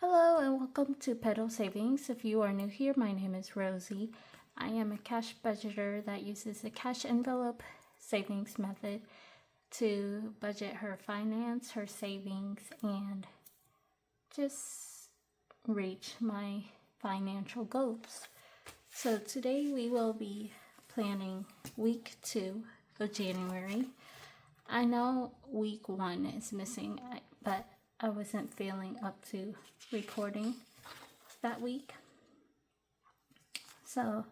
Hello and welcome to Pedal Savings. If you are new here, my name is Rosie. I am a cash budgeter that uses the cash envelope savings method to budget her finance, her savings, and just reach my financial goals. So today we will be planning week 2 of January. I know week 1 is missing, but I wasn't feeling up to recording that week. So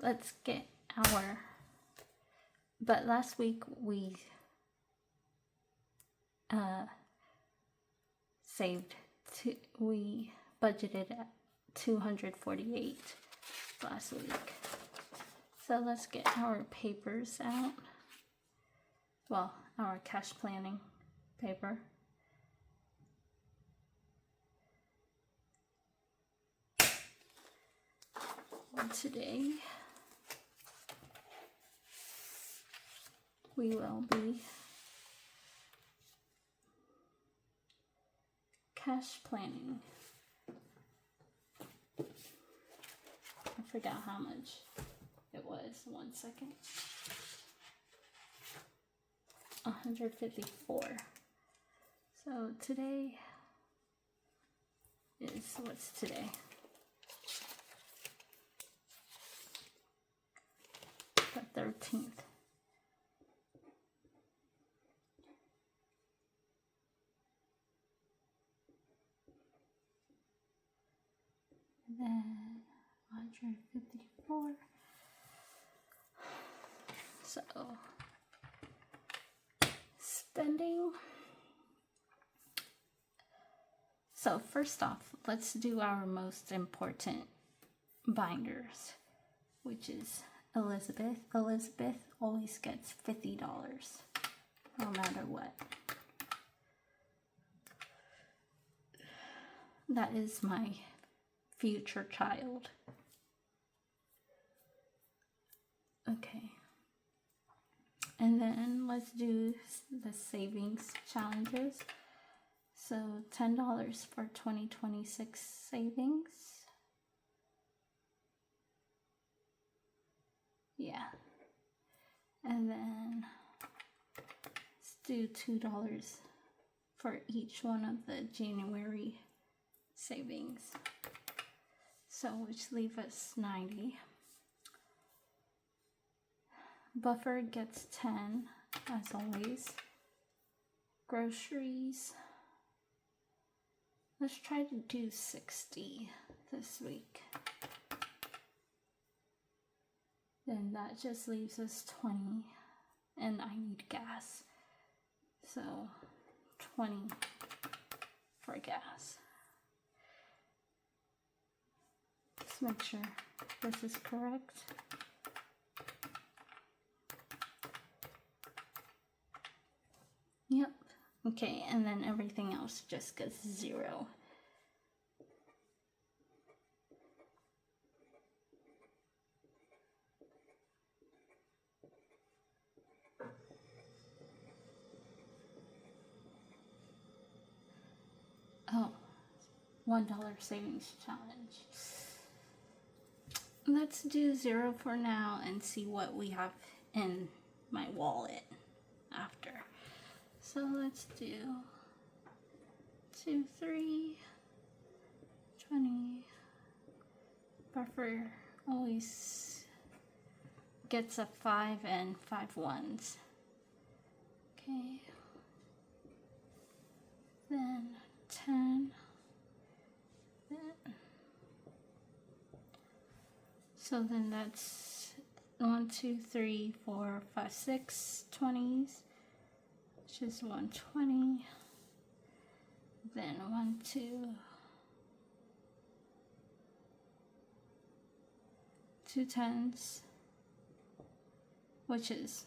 let's get but last week we we budgeted at $248 last week. So let's get our papers out. Well, our cash planning paper. Today we will be cash planning. I forgot how much it was. 1 second. 154. So today is, what's today? The 13th. And then 154. So spending. So first off, let's do our most important binders, which is Elizabeth. Elizabeth always gets $50, no matter what. That is my future child. Okay. And then let's do the savings challenges. So $10 for 2026 savings. Yeah. And then let's do $2 for each one of the January savings. So which leave us 90. Buffer gets 10 as always. Groceries. Let's try to do 60 this week. Then that just leaves us 20, and I need gas. So 20 for gas. Let's make sure this is correct. Yep. Okay, and then everything else just gets 0. Oh, $1 savings challenge. Let's do 0 for now and see what we have in my wallet after. So let's do 2, 3, 20. Buffer always gets a 5 and 5 ones. Okay. Then 10. So then that's 1, 2, 3, 4, 5, 6 20s, which is 120. Then 1, 2, 2 10s, which is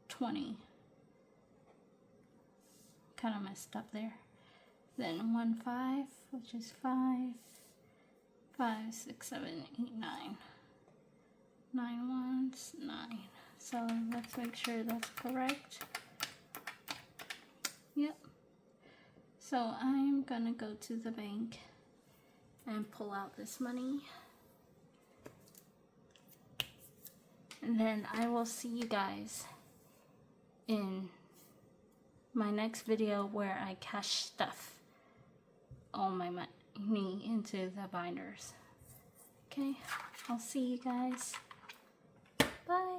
20. Kind of messed up there. Then 1 5, which is 5, 5 6 7 8 9. 9 ones, 9. So let's make sure that's correct. Yep. So I'm gonna go to the bank and pull out this money. And then I will see you guys in my next video where I cash stuff all my money into the binders. Okay, I'll see you guys. Bye.